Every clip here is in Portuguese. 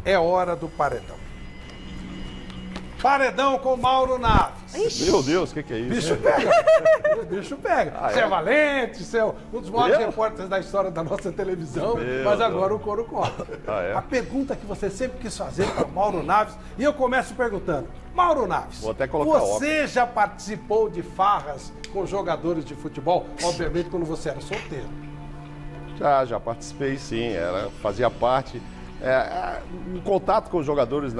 é hora do paredão. Paredão com Mauro Naves. Ixi. Meu Deus, o que é isso? Bicho pega. O bicho pega. Você é valente, você é um dos maiores repórteres da história da nossa televisão, mas agora o couro corre. A pergunta que você sempre quis fazer para Mauro Naves, e eu começo perguntando, Mauro Naves, vou até colocar você já participou de farras com jogadores de futebol? Obviamente quando você era solteiro. Já participei, sim. Fazia parte. O contato com os jogadores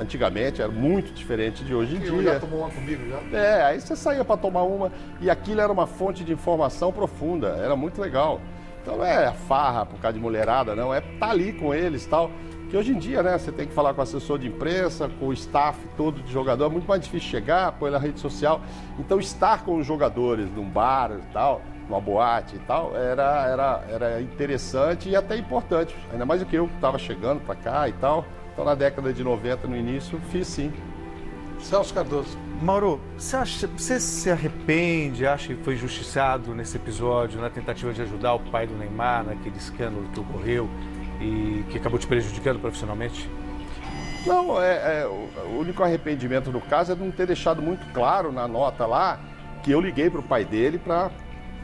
antigamente era muito diferente de hoje em dia. Já tomou uma comigo, já? Aí você saía para tomar uma e aquilo era uma fonte de informação profunda, era muito legal. Então não é farra por causa de mulherada, não, é estar ali com eles e tal. Que hoje em dia, né, você tem que falar com o assessor de imprensa, com o staff todo de jogador, é muito mais difícil chegar, pôr na rede social. Então estar com os jogadores num bar e tal, numa boate e tal, era interessante e até importante. Ainda mais do que eu estava chegando para cá e tal. Então na década de 90, no início, fiz sim. Celso Cardoso. Mauro, você se arrepende, acha que foi injustiçado nesse episódio, na tentativa de ajudar o pai do Neymar, naquele escândalo que ocorreu e que acabou te prejudicando profissionalmente? Não, o único arrependimento do caso é de não ter deixado muito claro na nota lá que eu liguei para o pai dele para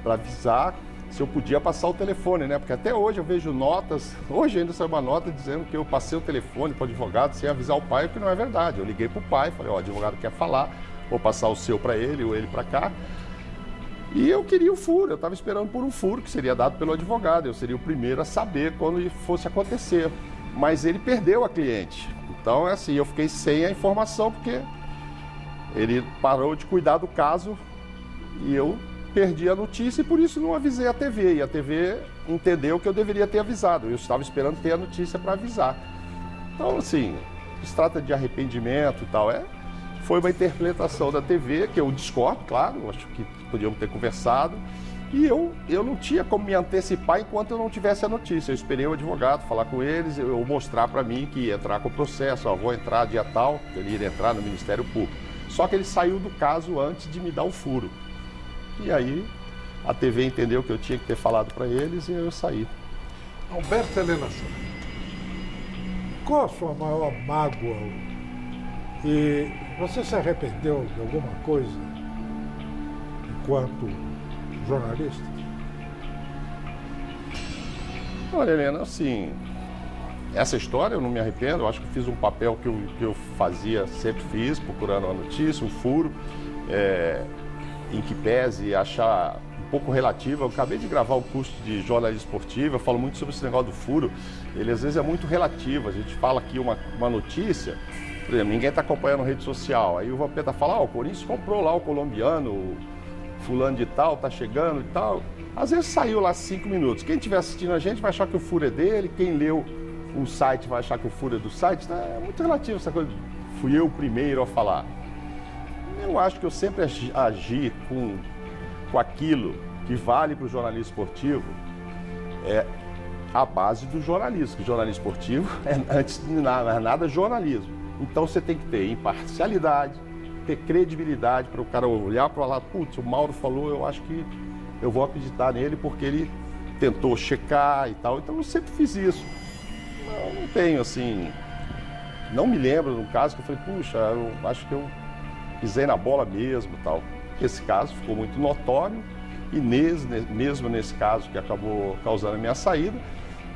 avisar se eu podia passar o telefone, né? Porque até hoje eu vejo notas, hoje ainda saiu uma nota dizendo que eu passei o telefone para o advogado sem avisar o pai, o que não é verdade. Eu liguei para o pai, falei, o advogado quer falar, vou passar o seu para ele ou ele para cá. E eu queria o furo, eu estava esperando por um furo que seria dado pelo advogado, eu seria o primeiro a saber quando fosse acontecer. Mas ele perdeu a cliente, então é assim, eu fiquei sem a informação porque ele parou de cuidar do caso e eu perdi a notícia e por isso não avisei a TV. E a TV entendeu que eu deveria ter avisado. Eu estava esperando ter a notícia para avisar. Então, assim, se trata de arrependimento e tal. Foi uma interpretação da TV, que eu discordo, claro, acho que podíamos ter conversado. E eu não tinha como me antecipar enquanto eu não tivesse a notícia. Eu esperei o advogado falar com eles, eu mostrar para mim que ia entrar com o processo, vou entrar dia tal, ele ia entrar no Ministério Público. Só que ele saiu do caso antes de me dar o furo. E aí a TV entendeu que eu tinha que ter falado para eles e eu saí. Alberto Helena Júnior. Qual a sua maior mágoa? E você se arrependeu de alguma coisa enquanto jornalista? Olha, Helena, assim, essa história eu não me arrependo. Eu acho que fiz um papel que eu fazia, sempre fiz, procurando a notícia, um furo. Em que pese achar um pouco relativo. Eu acabei de gravar o curso de jornalismo esportivo, eu falo muito sobre esse negócio do furo, ele às vezes é muito relativo, a gente fala aqui uma notícia, por exemplo, ninguém está acompanhando rede social, aí o Vampeta fala, o Corinthians comprou lá o colombiano, o fulano de tal, tá chegando e tal, às vezes saiu lá 5 minutos, quem estiver assistindo a gente vai achar que o furo é dele, quem leu um site vai achar que o furo é do site, é muito relativo essa coisa, fui eu o primeiro a falar. Eu acho que eu sempre agi com aquilo que vale para o jornalismo esportivo, a base do jornalismo. Que jornalismo esportivo antes de nada jornalismo. Então você tem que ter imparcialidade, ter credibilidade para o cara olhar para lá, putz, o Mauro falou, eu acho que eu vou acreditar nele porque ele tentou checar e tal. Então eu sempre fiz isso. Não tenho assim, não me lembro de um caso que eu falei, puxa, eu acho que eu pisei na bola mesmo e tal. Esse caso ficou muito notório e mesmo nesse caso que acabou causando a minha saída,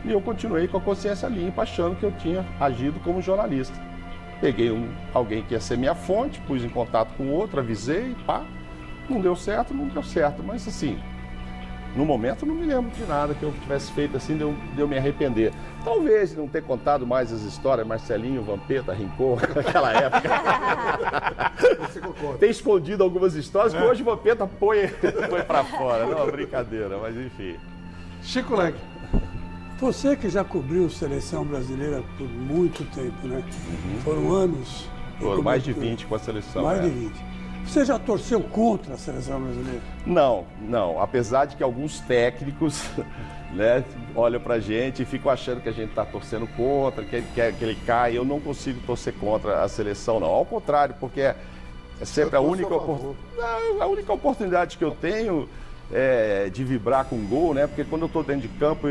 e eu continuei com a consciência limpa, achando que eu tinha agido como jornalista. Peguei alguém que ia ser minha fonte, pus em contato com outro, avisei, pá, não deu certo, mas assim, no momento não me lembro de nada que eu tivesse feito assim, de eu me arrepender. Talvez não ter contado mais as histórias, Marcelinho, Vampeta, Rincon, naquela época. Tem escondido algumas histórias que hoje o Vampeta põe para fora. Não, brincadeira, mas enfim. Chico Lang. Você que já cobriu seleção brasileira por muito tempo, né? Foram anos. Foram mais de 20 com a seleção. Mais de 20. Você já torceu contra a seleção brasileira? Não. Apesar de que alguns técnicos, né, olham pra gente e ficam achando que a gente tá torcendo contra, que quer que ele caia. Eu não consigo torcer contra a seleção, não. Ao contrário, porque é sempre a única oportunidade que eu tenho de vibrar com gol, né? Porque quando eu tô dentro de campo,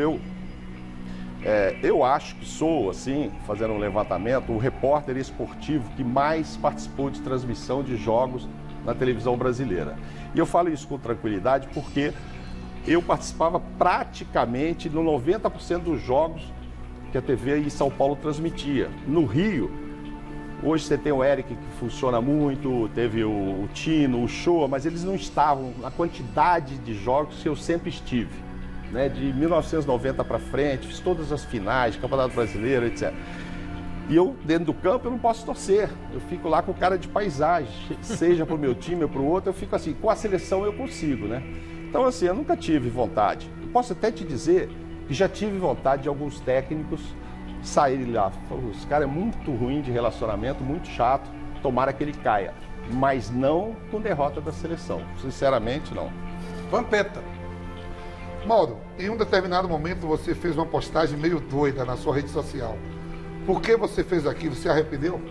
Eu acho que sou, assim, fazendo um levantamento, o repórter esportivo que mais participou de transmissão de jogos na televisão brasileira. E eu falo isso com tranquilidade porque eu participava praticamente no 90% dos jogos que a TV em São Paulo transmitia. No Rio, hoje você tem o Eric, que funciona muito, teve o Tino, o Shoa, mas eles não estavam na quantidade de jogos que eu sempre estive. Né? De 1990 para frente, fiz todas as finais, Campeonato Brasileiro, etc. E eu, dentro do campo, eu não posso torcer. Eu fico lá com cara de paisagem, seja para o meu time ou para o outro, eu fico assim, com a seleção eu consigo, né? Então, assim, eu nunca tive vontade. Eu posso até te dizer que já tive vontade de alguns técnicos saírem lá. Esse cara é muito ruim de relacionamento, muito chato, tomara que ele caia. Mas não com derrota da seleção. Sinceramente, não. Vampeta. Mauro, em um determinado momento você fez uma postagem meio doida na sua rede social. Por que você fez aquilo? Você arrependeu?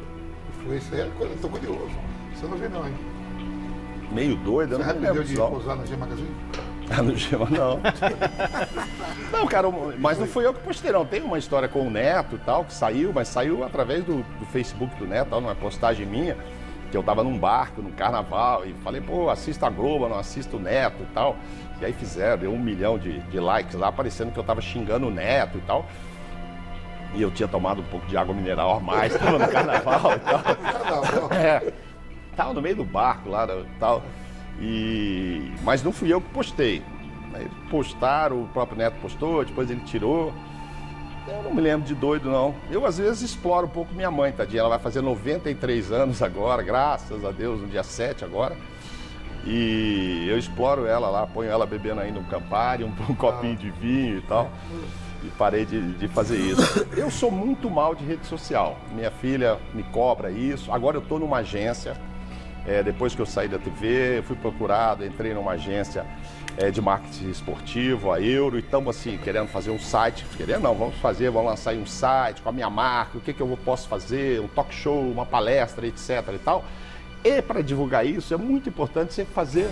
Foi isso aí, eu tô curioso. Você não viu não, hein? Meio doido, eu não arrependeu de posar na G Magazine? No Gema, não. Não, cara, mas não fui eu que postei, não. Tem uma história com o Neto e tal, que saiu, mas saiu através do Facebook do Neto, tal, numa postagem minha, que eu tava num barco, num carnaval, e falei, pô, assista a Globo, não assista o Neto e tal. E aí fizeram, deu 1 milhão de likes lá, parecendo que eu tava xingando o Neto e tal. E eu tinha tomado um pouco de água mineral a mais, tava no carnaval e tal. Tava no meio do barco lá e tal. Mas não fui eu que postei. Eles postaram, o próprio Neto postou, depois ele tirou. Eu não me lembro de doido, não. Eu, às vezes, exploro um pouco minha mãe, tadinha. Ela vai fazer 93 anos agora, graças a Deus, no dia 7 agora. E eu exploro ela lá, ponho ela bebendo ainda um Campari, um copinho de vinho e tal. E parei de fazer isso. Eu sou muito mal de rede social. Minha filha me cobra isso. Agora eu estou numa agência. Depois que eu saí da TV, fui procurado, entrei numa agência de marketing esportivo, a Euro, e estamos assim, querendo fazer um site. Querendo não, vamos lançar aí um site com a minha marca, o que eu posso fazer, um talk show, uma palestra, etc. e tal. E para divulgar isso, é muito importante você fazer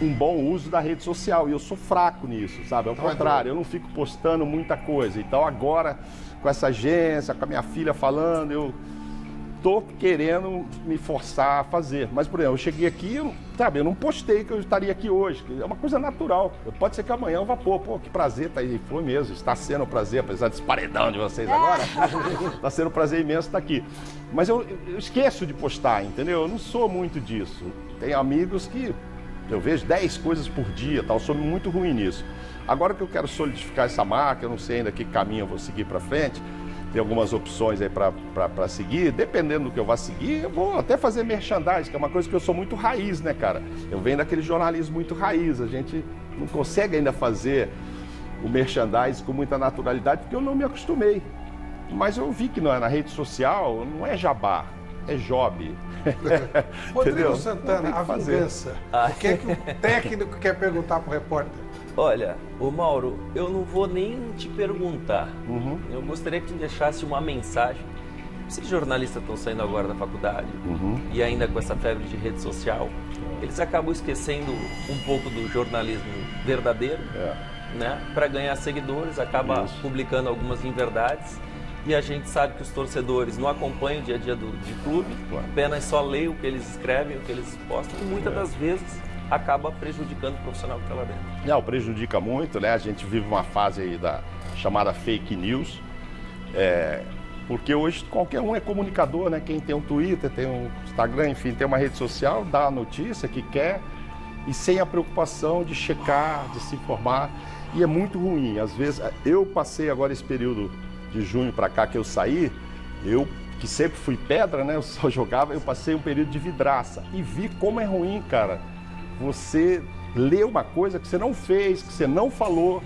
um bom uso da rede social. E eu sou fraco nisso, sabe? Ao contrário, eu não fico postando muita coisa. Então agora, com essa agência, com a minha filha falando, eu tô querendo me forçar a fazer. Mas, por exemplo, eu cheguei aqui, eu não postei que eu estaria aqui hoje. É uma coisa natural. Pode ser que amanhã eu vá pôr. Pô, que prazer, tá aí. Foi mesmo, está sendo um prazer, apesar desse paredão de vocês agora. Está sendo um prazer imenso estar aqui. Mas eu esqueço de postar, entendeu? Eu não sou muito disso. Tem amigos que eu vejo 10 coisas por dia, tal. Eu sou muito ruim nisso. Agora que eu quero solidificar essa marca, eu não sei ainda que caminho eu vou seguir para frente. Tem algumas opções aí para seguir. Dependendo do que eu vá seguir, eu vou até fazer merchandising, que é uma coisa que eu sou muito raiz, né, cara? Eu venho daquele jornalismo muito raiz. A gente não consegue ainda fazer o merchandising com muita naturalidade, porque eu não me acostumei. Mas eu vi que na rede social não é jabá, é job. Rodrigo Santana, a vingança. O que é que o técnico quer perguntar para o repórter? Olha, ô Mauro, eu não vou nem te perguntar. Eu gostaria que tu deixasse uma mensagem. Esses jornalistas estão saindo agora da faculdade e ainda com essa febre de rede social, eles acabam esquecendo um pouco do jornalismo verdadeiro, né? Para ganhar seguidores, acaba publicando algumas inverdades. E a gente sabe que os torcedores não acompanham o dia a dia de clube, apenas só leem o que eles escrevem, o que eles postam, e muitas das vezes acaba prejudicando o profissional que está lá dentro. Não, prejudica muito, né? A gente vive uma fase aí da chamada fake news, porque hoje qualquer um é comunicador, né? Quem tem um Twitter, tem um Instagram, enfim, tem uma rede social, dá a notícia que quer e sem a preocupação de checar, de se informar, e é muito ruim. Às vezes, eu passei agora esse período de junho para cá que eu saí, eu que sempre fui pedra, né? Eu só jogava, eu passei um período de vidraça e vi como é ruim, cara. Você lê uma coisa que você não fez, que você não falou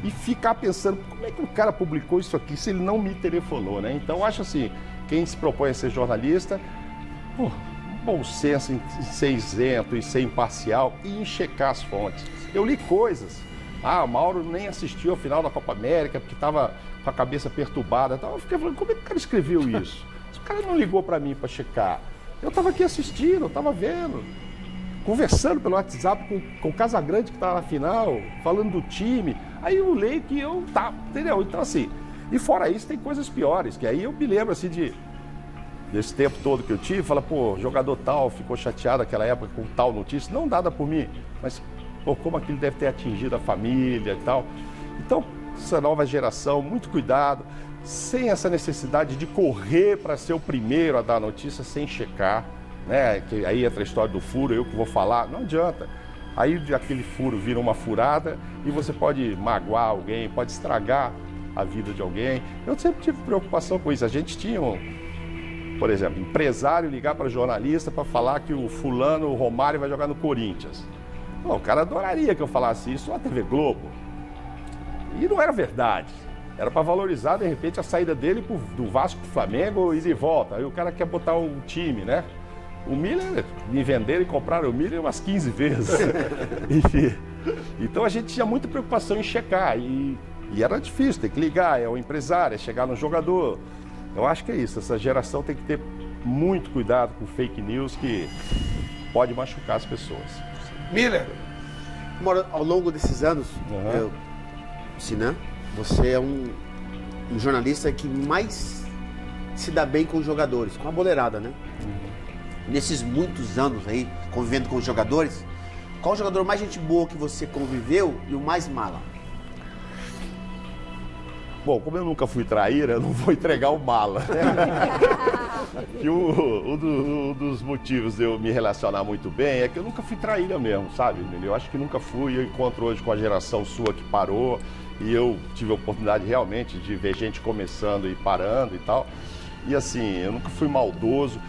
e ficar pensando, como é que o cara publicou isso aqui se ele não me telefonou, né? Então, eu acho assim, quem se propõe a ser jornalista, bom senso em ser isento, em ser imparcial e em checar as fontes. Eu li coisas. O Mauro nem assistiu a final da Copa América porque estava com a cabeça perturbada. Eu fiquei falando, como é que o cara escreveu isso? O cara não ligou para mim para checar. Eu estava aqui assistindo, eu estava vendo. Conversando pelo WhatsApp com o Casagrande, que estava na final, falando do time. Aí eu leio que eu entendeu? Então, assim, E fora isso, tem coisas piores, que aí eu me lembro assim desse tempo todo que eu tive, fala, pô, jogador tal ficou chateado naquela época com tal notícia, não dada por mim, mas pô, como aquilo deve ter atingido a família e tal. Então, essa nova geração, muito cuidado, sem essa necessidade de correr para ser o primeiro a dar a notícia sem checar, né? Que aí entra a história do furo, eu que vou falar, não adianta. Aí aquele furo vira uma furada e você pode magoar alguém, pode estragar a vida de alguém. Eu sempre tive preocupação com isso. A gente tinha, por exemplo, empresário ligar para jornalista para falar que o fulano, o Romário, vai jogar no Corinthians. Bom, o cara adoraria que eu falasse isso na TV Globo. E não era verdade. Era para valorizar, de repente, a saída dele do Vasco para o Flamengo e de volta. Aí o cara quer botar um time, né? O Miller, me venderam e compraram o Miller umas 15 vezes. Enfim. Então a gente tinha muita preocupação em checar. E era difícil, tem que ligar, é o empresário, é chegar no jogador. Eu acho que é isso, essa geração tem que ter muito cuidado com fake news que pode machucar as pessoas. Miller. Ao longo desses anos, Sinan, você é um jornalista que mais se dá bem com os jogadores, com a boleirada, né? Nesses muitos anos aí, convivendo com os jogadores, qual o jogador mais gente boa que você conviveu e o mais mala? Bom, como eu nunca fui traíra, eu não vou entregar o mala. E um dos motivos de eu me relacionar muito bem é que eu nunca fui traíra mesmo, sabe? Eu acho que nunca fui. Eu encontro hoje com a geração sua que parou e eu tive a oportunidade realmente de ver gente começando e parando e tal. E assim, eu nunca fui maldoso,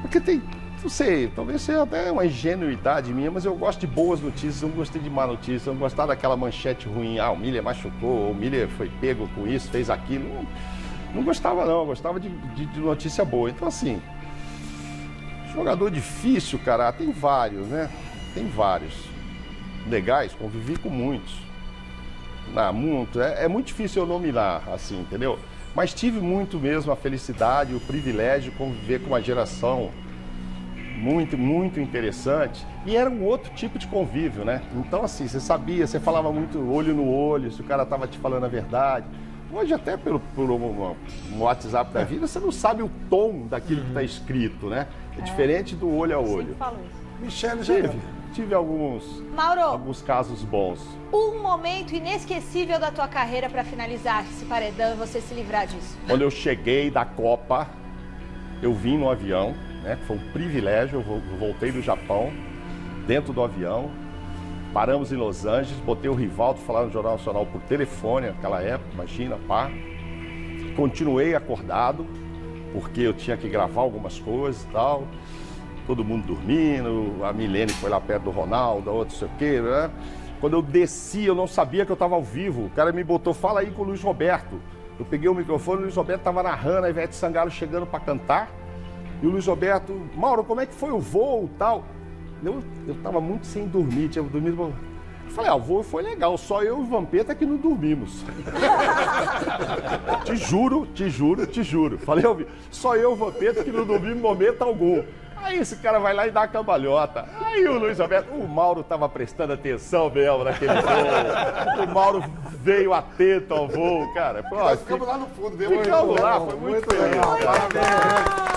porque tem, não sei, talvez seja até uma ingenuidade minha, mas eu gosto de boas notícias, eu não gostei de má notícia, eu não gostava daquela manchete ruim, o Miller machucou, o Miller foi pego com isso, fez aquilo. Não gostava não, eu gostava de notícia boa. Então assim, jogador difícil, cara, tem vários, né? Tem vários. Legais, convivi com muitos. É muito difícil eu nominar, assim, entendeu? Mas tive muito mesmo a felicidade, o privilégio de conviver com uma geração muito, muito interessante. E era um outro tipo de convívio, né? Então, assim, você sabia, você falava muito olho no olho, se o cara estava te falando a verdade. Hoje, até pelo WhatsApp da vida, você não sabe o tom daquilo que está escrito, né? É diferente do olho a olho. Sempre falo isso. Michele já tive alguns casos bons. Um momento inesquecível da tua carreira para finalizar esse paredão e você se livrar disso. Quando eu cheguei da Copa, eu vim no avião, né? Foi um privilégio, eu voltei do Japão, dentro do avião, paramos em Los Angeles, botei o Rivaldo falar no Jornal Nacional por telefone naquela época, imagina, pá. Continuei acordado, porque eu tinha que gravar algumas coisas e tal. Todo mundo dormindo, a Milene foi lá perto do Ronaldo, a outra não sei o quê, né? Quando eu desci, eu não sabia que eu estava ao vivo. O cara me botou, fala aí com o Luiz Roberto. Eu peguei o microfone, o Luiz Roberto estava narrando, a Ivete Sangalo chegando para cantar. E o Luiz Roberto, Mauro, como é que foi o voo e tal? Eu estava muito sem dormir, tinha dormido. Eu falei, o voo foi legal, só eu e o Vampeta que não dormimos. Te juro. Falei, só eu e o Vampeta que não dormimos em momento algum. Aí esse cara vai lá e dá a cambalhota. Aí o Luiz Roberto, o Mauro estava prestando atenção mesmo naquele voo. O Mauro veio atento ao voo, cara. Nós ficamos lá no fundo, Ficamos lá, foi muito feliz. Parabéns.